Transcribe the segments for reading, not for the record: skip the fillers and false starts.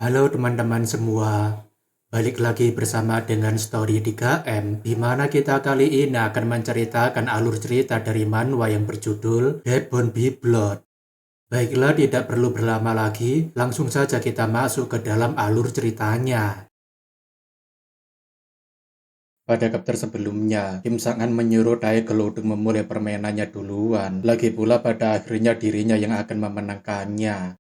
Halo teman-teman semua, balik lagi bersama dengan Story 3M, di mana kita kali ini akan menceritakan alur cerita dari manhwa yang berjudul Dead Bone Be Blood. Baiklah, tidak perlu berlama lagi, langsung saja kita masuk ke dalam alur ceritanya. Pada chapter sebelumnya, Kim Sang-an menyuruh Taegel untuk memulai permainannya duluan, lagi pula pada akhirnya dirinya yang akan memenangkannya.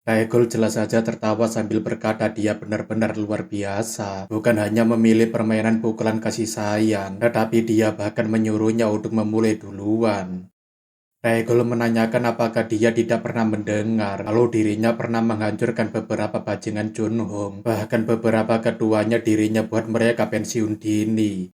Taegul jelas saja tertawa sambil berkata dia benar-benar luar biasa. Bukan hanya memilih permainan pukulan kasih sayang, tetapi dia bahkan menyuruhnya untuk memulai duluan. Taegul menanyakan apakah dia tidak pernah mendengar kalau dirinya pernah menghancurkan beberapa bajingan Junhong. Bahkan beberapa keduanya dirinya buat mereka pensiun dini.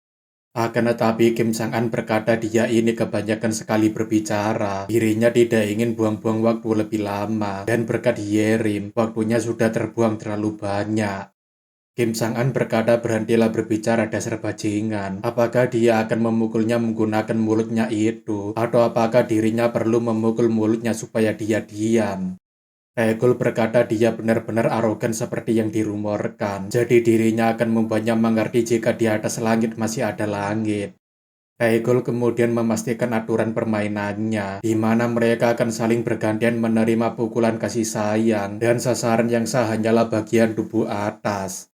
Akan tetapi Kim Sang-an berkata dia ini kebanyakan sekali berbicara. Dirinya tidak ingin buang-buang waktu lebih lama. Dan berkat Yerim, waktunya sudah terbuang terlalu banyak. Kim Sang-an berkata berhentilah berbicara dasar bajingan. Apakah dia akan memukulnya menggunakan mulutnya itu? Atau apakah dirinya perlu memukul mulutnya supaya dia diam? Taegul berkata dia benar-benar arogan seperti yang dirumorkan. Jadi dirinya akan membuatnya mengerti jika di atas langit masih ada langit. Taegul kemudian memastikan aturan permainannya, di mana mereka akan saling bergantian menerima pukulan kasih sayang, dan sasaran yang sah hanyalah bagian tubuh atas.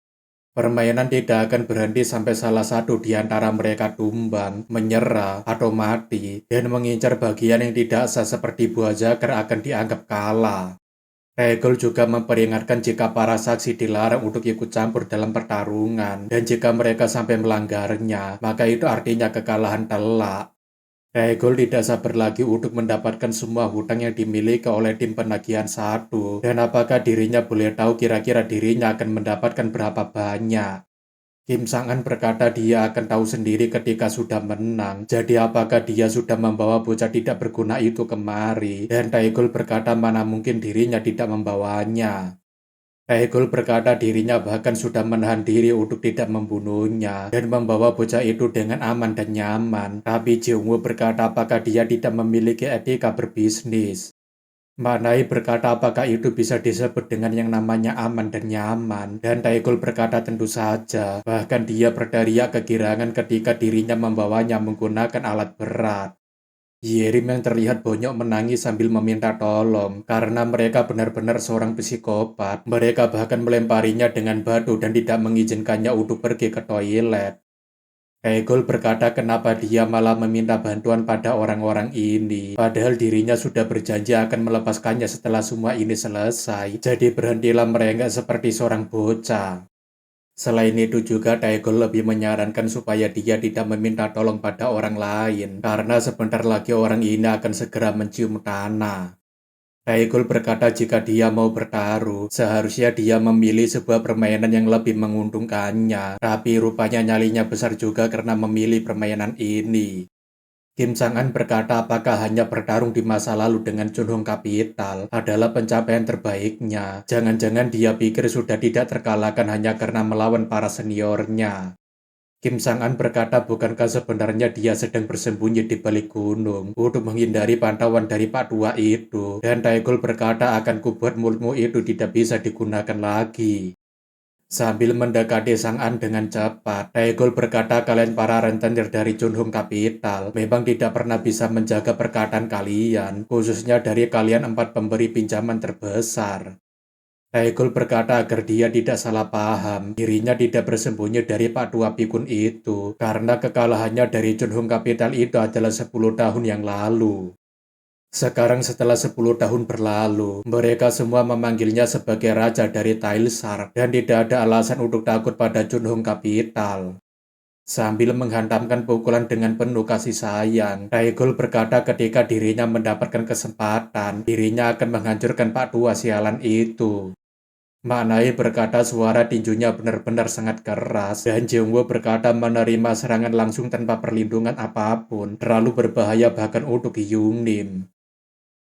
Permainan tidak akan berhenti sampai salah satu di antara mereka tumbang, menyerah, atau mati, dan mengincar bagian yang tidak sah seperti buah jagar akan dianggap kalah. Taegul juga memperingatkan jika para saksi dilarang untuk ikut campur dalam pertarungan, dan jika mereka sampai melanggarnya, maka itu artinya kekalahan telak. Taegul tidak sabar lagi untuk mendapatkan semua hutang yang dimiliki oleh tim penagihan satu, dan apakah dirinya boleh tahu kira-kira dirinya akan mendapatkan berapa banyak. Kim Sang-an berkata dia akan tahu sendiri ketika sudah menang, jadi apakah dia sudah membawa bocah tidak berguna itu kemari, dan Taegul berkata mana mungkin dirinya tidak membawanya. Taegul berkata dirinya bahkan sudah menahan diri untuk tidak membunuhnya, dan membawa bocah itu dengan aman dan nyaman, tapi Jeongwoo berkata apakah dia tidak memiliki etika berbisnis. Manai berkata apakah itu bisa disebut dengan yang namanya aman dan nyaman, dan Taegul berkata tentu saja, bahkan dia berteriak kegirangan ketika dirinya membawanya menggunakan alat berat. Yerim yang terlihat bonyok menangis sambil meminta tolong, karena mereka benar-benar seorang psikopat. Mereka bahkan melemparinya dengan batu dan tidak mengizinkannya untuk pergi ke toilet. Taegul berkata kenapa dia malah meminta bantuan pada orang-orang ini, padahal dirinya sudah berjanji akan melepaskannya setelah semua ini selesai. Jadi berhentilah merengek seperti seorang bocah. Selain itu juga Taegul lebih menyarankan supaya dia tidak meminta tolong pada orang lain, karena sebentar lagi orang ini akan segera mencium tanah. Taegul berkata jika dia mau bertaruh, seharusnya dia memilih sebuah permainan yang lebih menguntungkannya, tapi rupanya nyalinya besar juga karena memilih permainan ini. Kim Sang-an berkata apakah hanya bertarung di masa lalu dengan Chunhong Capital adalah pencapaian terbaiknya. Jangan-jangan dia pikir sudah tidak terkalahkan hanya karena melawan para seniornya. Kim Sang-an berkata bukankah sebenarnya dia sedang bersembunyi di balik gunung untuk menghindari pantauan dari Pak Tua itu. Dan Taegul berkata akan kubuat mulutmu itu tidak bisa digunakan lagi. Sambil mendekati Sang-an dengan cepat, Taegul berkata kalian para rentenir dari Chunhong Capital memang tidak pernah bisa menjaga perkataan kalian, khususnya dari kalian 4 pemberi pinjaman terbesar. Taegul berkata agar dia tidak salah paham, dirinya tidak bersembunyi dari Pak Tua Pikun itu, karena kekalahannya dari Chunhong Capital itu adalah 10 tahun yang lalu. Sekarang setelah 10 tahun berlalu, mereka semua memanggilnya sebagai raja dari Tailsar, dan tidak ada alasan untuk takut pada Chunhong Capital. Sambil menghantamkan pukulan dengan penuh kasih sayang, Taegul berkata ketika dirinya mendapatkan kesempatan, dirinya akan menghancurkan Pak Tua sialan itu. Manai berkata suara tinjunya benar-benar sangat keras, dan Jeongwoo berkata menerima serangan langsung tanpa perlindungan apapun, terlalu berbahaya bahkan untuk Hyungnim.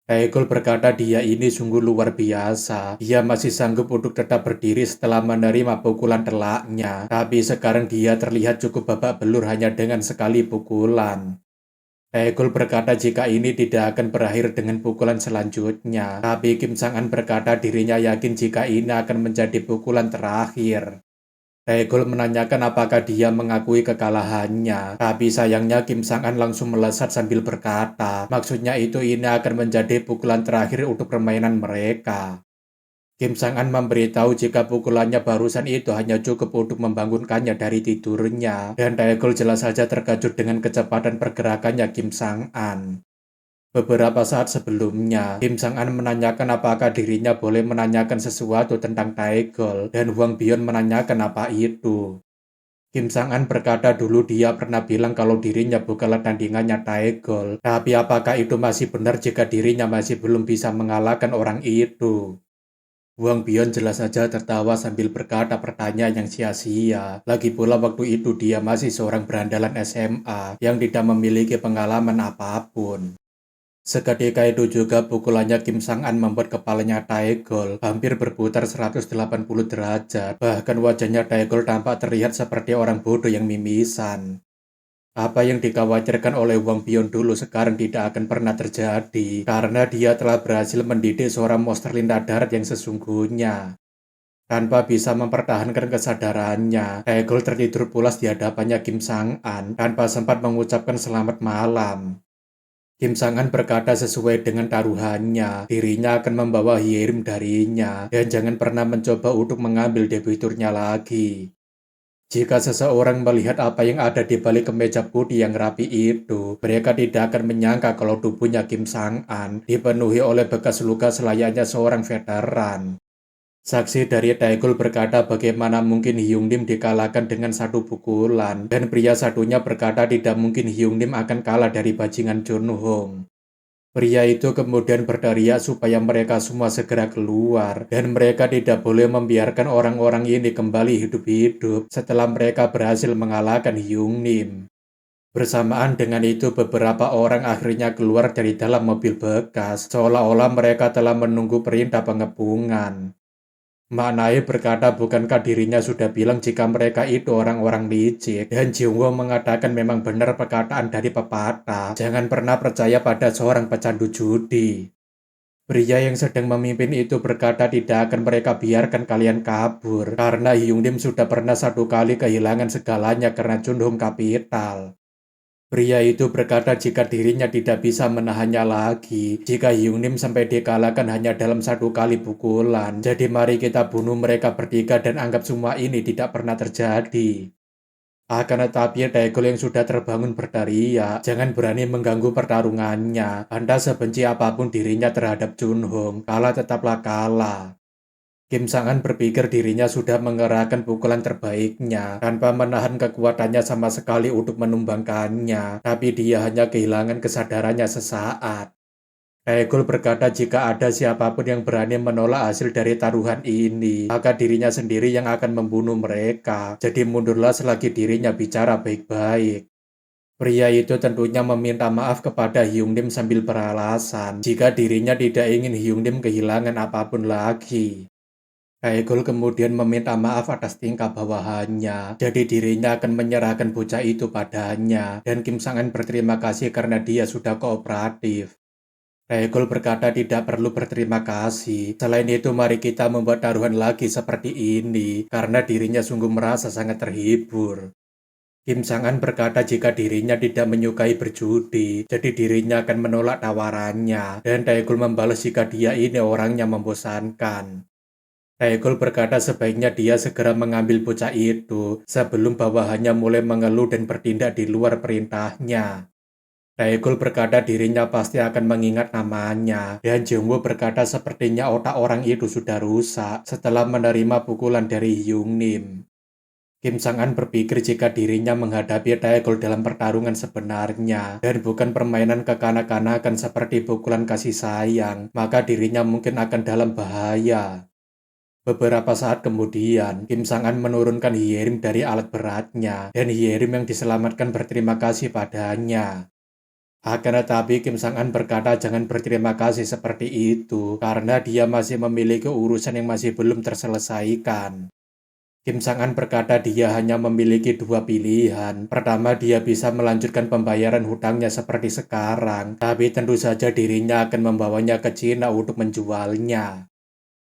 Taegul berkata dia ini sungguh luar biasa, dia masih sanggup untuk tetap berdiri setelah menerima pukulan telaknya, tapi sekarang dia terlihat cukup babak belur hanya dengan sekali pukulan. Daegul berkata jika ini tidak akan berakhir dengan pukulan selanjutnya, tapi Kim Sang-an berkata dirinya yakin jika ini akan menjadi pukulan terakhir. Daegul menanyakan apakah dia mengakui kekalahannya, tapi sayangnya Kim Sang-an langsung melesat sambil berkata, maksudnya itu ini akan menjadi pukulan terakhir untuk permainan mereka. Kim Sang-an memberitahu jika pukulannya barusan itu hanya cukup untuk membangunkannya dari tidurnya, dan Daegul jelas saja terkejut dengan kecepatan pergerakannya Kim Sang-an. Beberapa saat sebelumnya, Kim Sang-an menanyakan apakah dirinya boleh menanyakan sesuatu tentang Daegul, dan Hwang Bion menanyakan apa itu. Kim Sang-an berkata dulu dia pernah bilang kalau dirinya bukanlah tandingannya Daegul, tapi apakah itu masih benar jika dirinya masih belum bisa mengalahkan orang itu? Wang Bion jelas saja tertawa sambil berkata pertanyaan yang sia-sia. Lagi pula waktu itu dia masih seorang berandalan SMA yang tidak memiliki pengalaman apapun. Seketika itu juga pukulannya Kim Sang-an membuat kepalanya Daegul hampir berputar 180 derajat. Bahkan wajahnya Daegul tampak terlihat seperti orang bodoh yang mimisan. Apa yang dikhawatirkan oleh Wang Bion dulu sekarang tidak akan pernah terjadi karena dia telah berhasil mendidik seorang monster lintas darat yang sesungguhnya. Tanpa bisa mempertahankan kesadarannya, Daegul tertidur pulas di hadapannya Kim Sang-an tanpa sempat mengucapkan selamat malam. Kim Sang-an berkata sesuai dengan taruhannya, dirinya akan membawa Hyerim darinya dan jangan pernah mencoba untuk mengambil debiturnya lagi. Jika seseorang melihat apa yang ada di balik kemeja putih yang rapi itu, mereka tidak akan menyangka kalau tubuhnya Kim Sang-an dipenuhi oleh bekas luka selayaknya seorang veteran. Saksi dari Daegul berkata bagaimana mungkin Hyung Lim dikalahkan dengan satu pukulan, dan pria satunya berkata tidak mungkin Hyung Lim akan kalah dari bajingan Chun Hong. Pria itu kemudian berteriak supaya mereka semua segera keluar, dan mereka tidak boleh membiarkan orang-orang ini kembali hidup-hidup setelah mereka berhasil mengalahkan Hyung Lim. Bersamaan dengan itu beberapa orang akhirnya keluar dari dalam mobil bekas, seolah-olah mereka telah menunggu perintah pengepungan. Mak Nae berkata bukankah dirinya sudah bilang jika mereka itu orang-orang licik, dan Jungwo mengatakan memang benar perkataan dari pepatah, jangan pernah percaya pada seorang pecandu judi. Pria yang sedang memimpin itu berkata tidak akan mereka biarkan kalian kabur, karena Hyung Lim sudah pernah satu kali kehilangan segalanya karena Chun Hong Capital. Pria itu berkata jika dirinya tidak bisa menahannya lagi, jika Hyung Lim sampai dikalahkan hanya dalam satu kali pukulan. Jadi mari kita bunuh mereka bertiga dan anggap semua ini tidak pernah terjadi. Akan tetapi Daegul yang sudah terbangun berteriak, jangan berani mengganggu pertarungannya. Anda sebenci apapun dirinya terhadap Chun Hong, kalah tetaplah kalah. Kim Sang-an berpikir dirinya sudah mengerahkan pukulan terbaiknya tanpa menahan kekuatannya sama sekali untuk menumbangkannya, tapi dia hanya kehilangan kesadarannya sesaat. Daegul berkata jika ada siapapun yang berani menolak hasil dari taruhan ini, maka dirinya sendiri yang akan membunuh mereka. Jadi mundurlah selagi dirinya bicara baik-baik. Pria itu tentunya meminta maaf kepada Hyung Lim sambil beralasan jika dirinya tidak ingin Hyung Lim kehilangan apapun lagi. Daegul kemudian meminta maaf atas tingkah bawahannya, jadi dirinya akan menyerahkan bocah itu padanya, dan Kim Sang-an berterima kasih karena dia sudah kooperatif. Daegul berkata tidak perlu berterima kasih, selain itu mari kita membuat taruhan lagi seperti ini, karena dirinya sungguh merasa sangat terhibur. Kim Sang-an berkata jika dirinya tidak menyukai berjudi, jadi dirinya akan menolak tawarannya, dan Daegul membalas jika dia ini orangnya membosankan. Daegul berkata sebaiknya dia segera mengambil bocah itu sebelum bawahannya mulai mengeluh dan bertindak di luar perintahnya. Daegul berkata dirinya pasti akan mengingat namanya, dan Jungwoo berkata sepertinya otak orang itu sudah rusak setelah menerima pukulan dari Hyung Lim. Kim Sang-an berpikir jika dirinya menghadapi Daegul dalam pertarungan sebenarnya dan bukan permainan kekanak-kanakan seperti pukulan kasih sayang, maka dirinya mungkin akan dalam bahaya. Beberapa saat kemudian, Kim Sang-an menurunkan Hyerim dari alat beratnya, dan Hyerim yang diselamatkan berterima kasih padanya. Akan tetapi Kim Sang-an berkata jangan berterima kasih seperti itu, karena dia masih memiliki urusan yang masih belum terselesaikan. Kim Sang-an berkata dia hanya memiliki dua pilihan. Pertama, dia bisa melanjutkan pembayaran hutangnya seperti sekarang, tapi tentu saja dirinya akan membawanya ke Cina untuk menjualnya.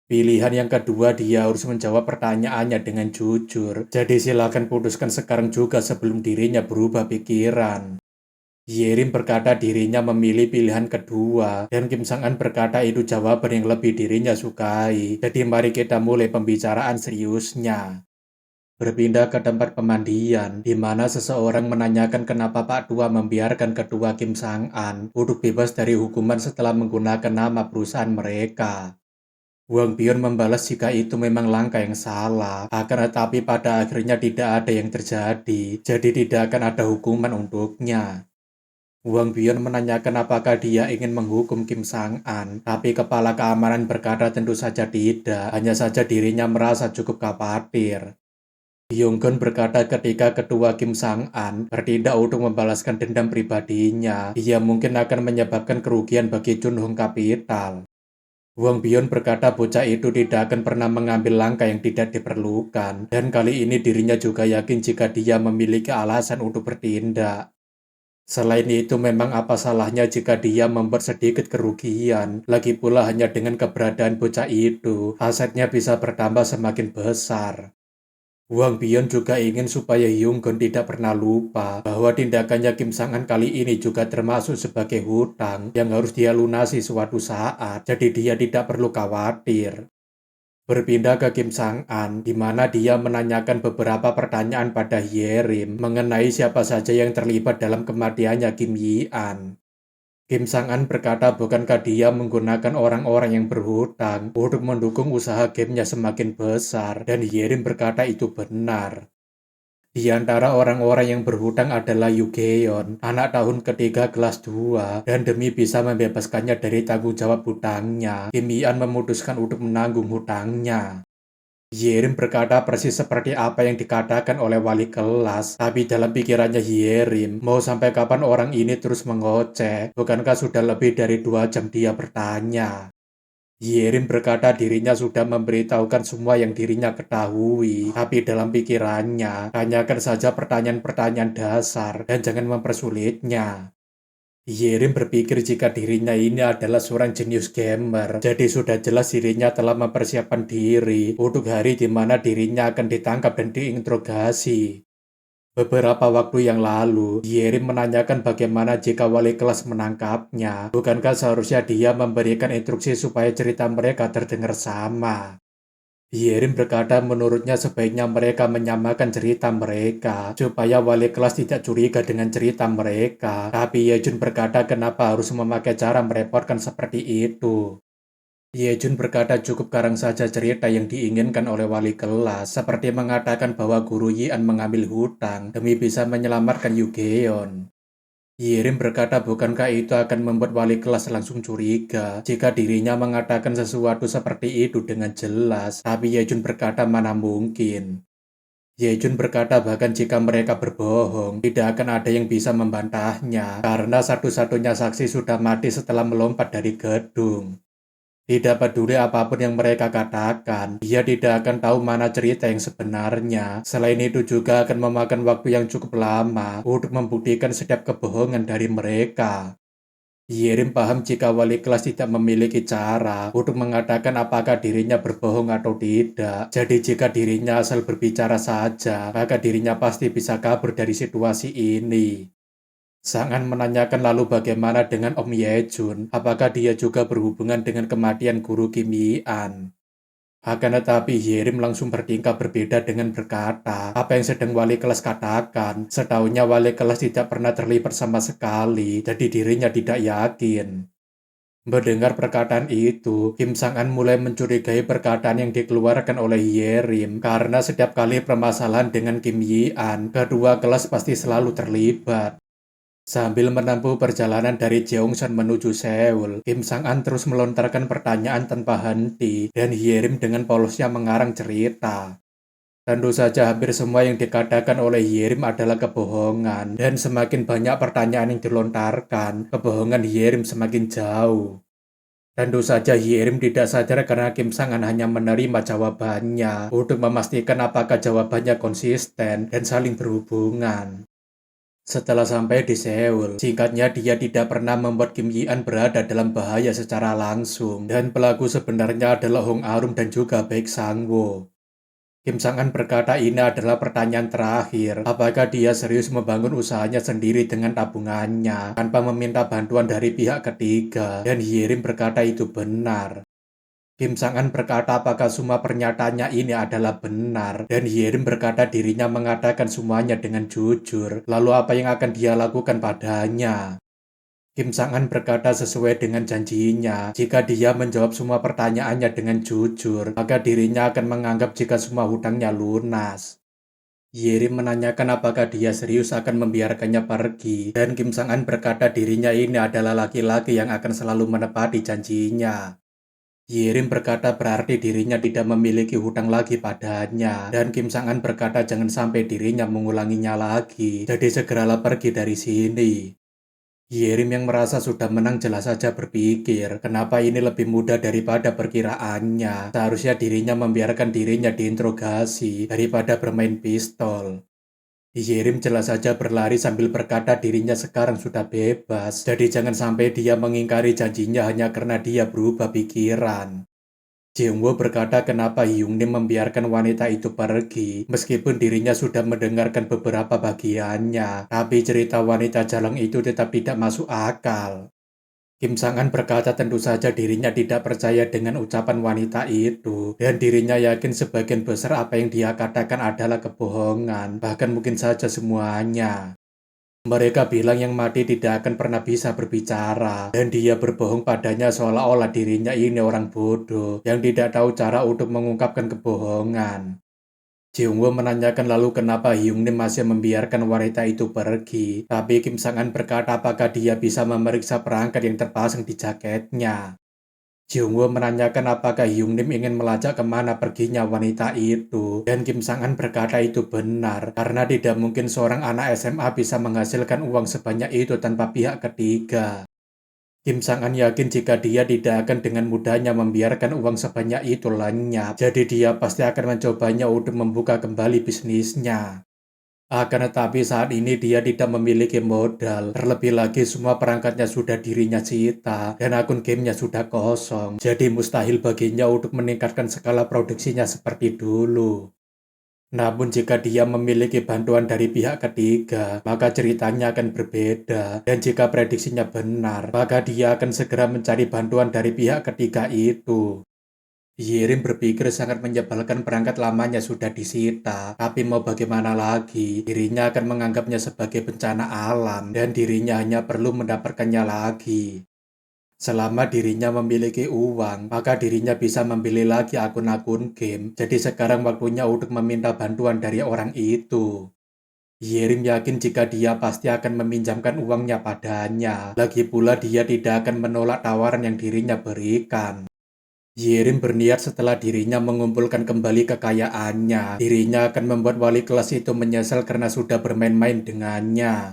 Pilihan yang kedua, dia harus menjawab pertanyaannya dengan jujur. Jadi silakan putuskan sekarang juga sebelum dirinya berubah pikiran. Yerim berkata dirinya memilih pilihan kedua, dan Kim Sang-an berkata itu jawaban yang lebih dirinya sukai. Jadi mari kita mulai pembicaraan seriusnya. Berpindah ke tempat pemandian, di mana seseorang menanyakan kenapa Pak Tua membiarkan ketua Kim Sang-an untuk bebas dari hukuman setelah menggunakan nama perusahaan mereka. Wang Bion membalas jika itu memang langkah yang salah, akan tetapi pada akhirnya tidak ada yang terjadi, jadi tidak akan ada hukuman untuknya. Wang Bion menanyakan apakah dia ingin menghukum Kim Sang-an, tapi kepala keamanan berkata tentu saja tidak, hanya saja dirinya merasa cukup khawatir. Byung-gun berkata ketika ketua Kim Sang-an bertindak untuk membalaskan dendam pribadinya, ia mungkin akan menyebabkan kerugian bagi Chunhong Capital. Wang Bion berkata bocah itu tidak akan pernah mengambil langkah yang tidak diperlukan, dan kali ini dirinya juga yakin jika dia memiliki alasan untuk bertindak. Selain itu, memang apa salahnya jika dia membuat sedikit kerugian, lagi pula hanya dengan keberadaan bocah itu, asetnya bisa bertambah semakin besar. Wang Bion juga ingin supaya Hyung-gun tidak pernah lupa bahwa tindakannya Kim Sang-an kali ini juga termasuk sebagai hutang yang harus dia lunasi suatu saat, jadi dia tidak perlu khawatir. Berpindah ke Kim Sang-an, di mana dia menanyakan beberapa pertanyaan pada Yerim mengenai siapa saja yang terlibat dalam kematiannya Kim Yi-an. Kim Sang-an berkata bukankah dia menggunakan orang-orang yang berhutang untuk mendukung usaha gamenya semakin besar, dan Yerim berkata itu benar. Di antara orang-orang yang berhutang adalah Yu Geon, anak tahun ketiga kelas 2, dan demi bisa membebaskannya dari tanggung jawab hutangnya, Kim Yi-an memutuskan untuk menanggung hutangnya. Yerim berkata persis seperti apa yang dikatakan oleh wali kelas, tapi dalam pikirannya Yerim, mau sampai kapan orang ini terus mengoceh? Bukankah sudah lebih dari 2 jam dia bertanya? Yerim berkata dirinya sudah memberitahukan semua yang dirinya ketahui, tapi dalam pikirannya, tanyakan saja pertanyaan-pertanyaan dasar dan jangan mempersulitnya. Yerim berpikir jika dirinya ini adalah seorang jenius gamer, jadi sudah jelas dirinya telah mempersiapkan diri untuk hari di mana dirinya akan ditangkap dan diinterogasi. Beberapa waktu yang lalu, Yerim menanyakan bagaimana jika wali kelas menangkapnya. Bukankah seharusnya dia memberikan instruksi supaya cerita mereka terdengar sama? Yerim berkata menurutnya sebaiknya mereka menyamakan cerita mereka, supaya wali kelas tidak curiga dengan cerita mereka. Tapi Yejun berkata kenapa harus memakai cara merepotkan seperti itu. Yejun berkata cukup karang saja cerita yang diinginkan oleh wali kelas, seperti mengatakan bahwa guru Yian mengambil hutang demi bisa menyelamatkan Yu Geon. Yerim berkata bukankah itu akan membuat wali kelas langsung curiga jika dirinya mengatakan sesuatu seperti itu dengan jelas, tapi Yejun berkata mana mungkin. Yejun berkata bahkan jika mereka berbohong, tidak akan ada yang bisa membantahnya, karena satu-satunya saksi sudah mati setelah melompat dari gedung. Tidak peduli apapun yang mereka katakan, dia tidak akan tahu mana cerita yang sebenarnya. Selain itu juga akan memakan waktu yang cukup lama untuk membuktikan setiap kebohongan dari mereka. Yerim paham jika wali kelas tidak memiliki cara untuk mengatakan apakah dirinya berbohong atau tidak. Jadi jika dirinya asal berbicara saja, maka dirinya pasti bisa kabur dari situasi ini. Sang-an menanyakan lalu bagaimana dengan Om Yejun, apakah dia juga berhubungan dengan kematian guru Kim Yi-an. Akan tetapi Yerim langsung bertingkah berbeda dengan berkata, apa yang sedang wali kelas katakan, setahunya wali kelas tidak pernah terlibat sama sekali, jadi dirinya tidak yakin. Mendengar perkataan itu, Kim Sang-an mulai mencurigai perkataan yang dikeluarkan oleh Yerim, karena setiap kali permasalahan dengan Kim Yi-an, kedua kelas pasti selalu terlibat. Sambil menempuh perjalanan dari Jeongsan menuju Seoul, Kim Sang-an terus melontarkan pertanyaan tanpa henti, dan Yerim dengan polosnya mengarang cerita. Tentu saja hampir semua yang dikatakan oleh Yerim adalah kebohongan, dan semakin banyak pertanyaan yang dilontarkan, kebohongan Yerim semakin jauh. Tentu saja Hyerim tidak sadar karena Kim Sang-an hanya menerima jawabannya untuk memastikan apakah jawabannya konsisten dan saling berhubungan. Setelah sampai di Seoul, singkatnya dia tidak pernah membuat Kim Yi-an berada dalam bahaya secara langsung dan pelaku sebenarnya adalah Hong Arum dan juga Baek Sang-woo. Kim Sang-an berkata ini adalah pertanyaan terakhir, apakah dia serius membangun usahanya sendiri dengan tabungannya tanpa meminta bantuan dari pihak ketiga, dan Hyerim berkata itu benar. Kim Sang-an berkata apakah semua pernyataannya ini adalah benar, dan Hyerim berkata dirinya mengatakan semuanya dengan jujur, lalu apa yang akan dia lakukan padanya? Kim Sang-an berkata sesuai dengan janjinya, jika dia menjawab semua pertanyaannya dengan jujur, maka dirinya akan menganggap jika semua hutangnya lunas. Yerim menanyakan apakah dia serius akan membiarkannya pergi, dan Kim Sang-an berkata dirinya ini adalah laki-laki yang akan selalu menepati janjinya. Yerim berkata berarti dirinya tidak memiliki hutang lagi padanya, dan Kim Sang-an berkata jangan sampai dirinya mengulanginya lagi, jadi segeralah pergi dari sini. Yerim yang merasa sudah menang jelas saja berpikir, kenapa ini lebih mudah daripada perkiraannya. Seharusnya dirinya membiarkan dirinya diinterogasi daripada bermain pistol. Yerim jelas saja berlari sambil berkata dirinya sekarang sudah bebas, jadi jangan sampai dia mengingkari janjinya hanya karena dia berubah pikiran. Jeongwoo berkata kenapa Hyungnim membiarkan wanita itu pergi, meskipun dirinya sudah mendengarkan beberapa bagiannya, tapi cerita wanita jalang itu tetap tidak masuk akal. Kim Sang-an berkata tentu saja dirinya tidak percaya dengan ucapan wanita itu, dan dirinya yakin sebagian besar apa yang dia katakan adalah kebohongan, bahkan mungkin saja semuanya. Mereka bilang yang mati tidak akan pernah bisa berbicara, dan dia berbohong padanya seolah-olah dirinya ini orang bodoh yang tidak tahu cara untuk mengungkapkan kebohongan. Jeongwoo menanyakan lalu kenapa Hyungnim masih membiarkan wanita itu pergi, tapi Kim Sang-an berkata apakah dia bisa memeriksa perangkat yang terpasang di jaketnya. Jeongwoo menanyakan apakah Hyungnim ingin melacak kemana perginya wanita itu, dan Kim Sang-an berkata itu benar, karena tidak mungkin seorang anak SMA bisa menghasilkan uang sebanyak itu tanpa pihak ketiga. Kim Sang-an yakin jika dia tidak akan dengan mudahnya membiarkan uang sebanyak itu lenyap, jadi dia pasti akan mencobanya untuk membuka kembali bisnisnya. Akan tetapi saat ini dia tidak memiliki modal, terlebih lagi semua perangkatnya sudah dirinya sita, dan akun gamenya sudah kosong, jadi mustahil baginya untuk meningkatkan skala produksinya seperti dulu. Namun jika dia memiliki bantuan dari pihak ketiga, maka ceritanya akan berbeda, dan jika prediksinya benar, maka dia akan segera mencari bantuan dari pihak ketiga itu. Yerim berpikir sangat menyebalkan perangkat lamanya sudah disita, tapi mau bagaimana lagi, dirinya akan menganggapnya sebagai bencana alam, dan dirinya hanya perlu mendapatkannya lagi. Selama dirinya memiliki uang, maka dirinya bisa membeli lagi akun-akun game, jadi sekarang waktunya untuk meminta bantuan dari orang itu. Yerim yakin jika dia pasti akan meminjamkan uangnya padanya, lagi pula dia tidak akan menolak tawaran yang dirinya berikan. Yerim berniat setelah dirinya mengumpulkan kembali kekayaannya, dirinya akan membuat wali kelas itu menyesal karena sudah bermain-main dengannya.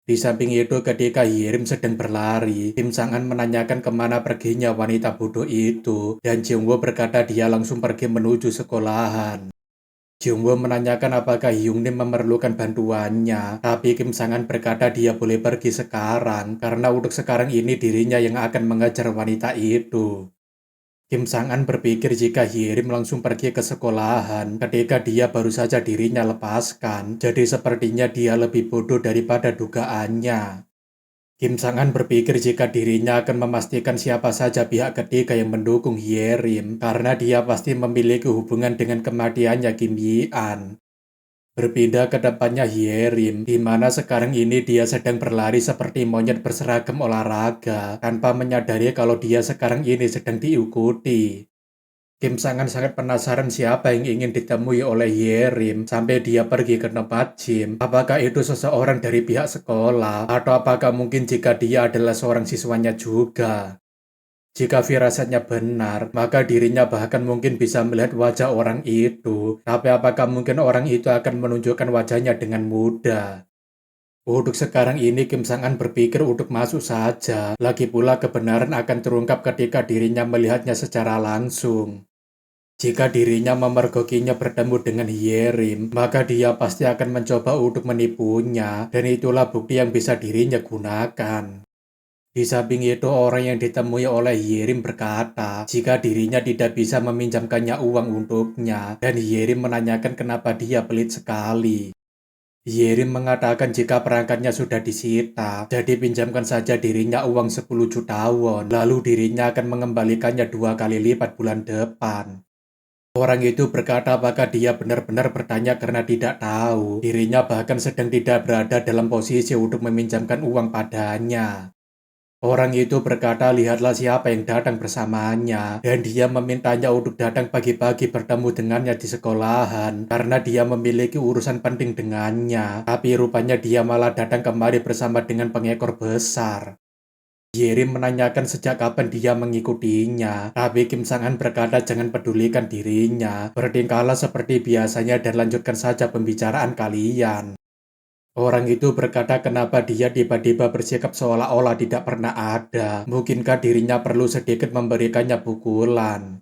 Di samping itu ketika Yerim sedang berlari, Kim Sang-an menanyakan kemana perginya wanita bodoh itu, dan Jeongwoo berkata dia langsung pergi menuju sekolahan. Jeongwoo menanyakan apakah Hyungnim memerlukan bantuannya, tapi Kim Sang-an berkata dia boleh pergi sekarang, karena untuk sekarang ini dirinya yang akan mengajar wanita itu. Kim Sang-an berpikir jika Hyerim langsung pergi ke sekolahan ketika dia baru saja dirinya lepaskan, jadi sepertinya dia lebih bodoh daripada dugaannya. Kim Sang-an berpikir jika dirinya akan memastikan siapa saja pihak ketiga yang mendukung Hyerim, karena dia pasti memiliki hubungan dengan kematiannya Kim Yi-an. Berpindah ke depannya Hyerim, di mana sekarang ini dia sedang berlari seperti monyet berseragam olahraga, tanpa menyadari kalau dia sekarang ini sedang diikuti. Kim Sang-an sangat penasaran siapa yang ingin ditemui oleh Hyerim sampai dia pergi ke tempat gym. Apakah itu seseorang dari pihak sekolah, atau apakah mungkin jika dia adalah seorang siswanya juga? Jika firasatnya benar, maka dirinya bahkan mungkin bisa melihat wajah orang itu. Tapi apakah mungkin orang itu akan menunjukkan wajahnya dengan mudah? Untuk sekarang ini Kim Sang-an berpikir untuk masuk saja. Lagi pula kebenaran akan terungkap ketika dirinya melihatnya secara langsung. Jika dirinya memergokinya bertemu dengan Hyerim, maka dia pasti akan mencoba untuk menipunya, dan itulah bukti yang bisa dirinya gunakan. Di samping itu, orang yang ditemui oleh Hyerim berkata jika dirinya tidak bisa meminjamkannya uang untuknya, dan Hyerim menanyakan kenapa dia pelit sekali. Hyerim mengatakan jika perangkatnya sudah disita, jadi pinjamkan saja dirinya uang 10 juta won, lalu dirinya akan mengembalikannya 2 kali lipat bulan depan. Orang itu berkata apakah dia benar-benar bertanya karena tidak tahu, dirinya bahkan sedang tidak berada dalam posisi untuk meminjamkan uang padanya. Orang itu berkata lihatlah siapa yang datang bersamanya, dan dia memintanya untuk datang pagi-pagi bertemu dengannya di sekolahan, karena dia memiliki urusan penting dengannya, tapi rupanya dia malah datang kemari bersama dengan pengekor besar. Yerim menanyakan sejak kapan dia mengikutinya, tapi Kim Sang-an berkata jangan pedulikan dirinya, bertingkahlah seperti biasanya dan lanjutkan saja pembicaraan kalian. Orang itu berkata kenapa dia tiba-tiba bersikap seolah-olah tidak pernah ada. Mungkinkah dirinya perlu sedikit memberikannya pukulan.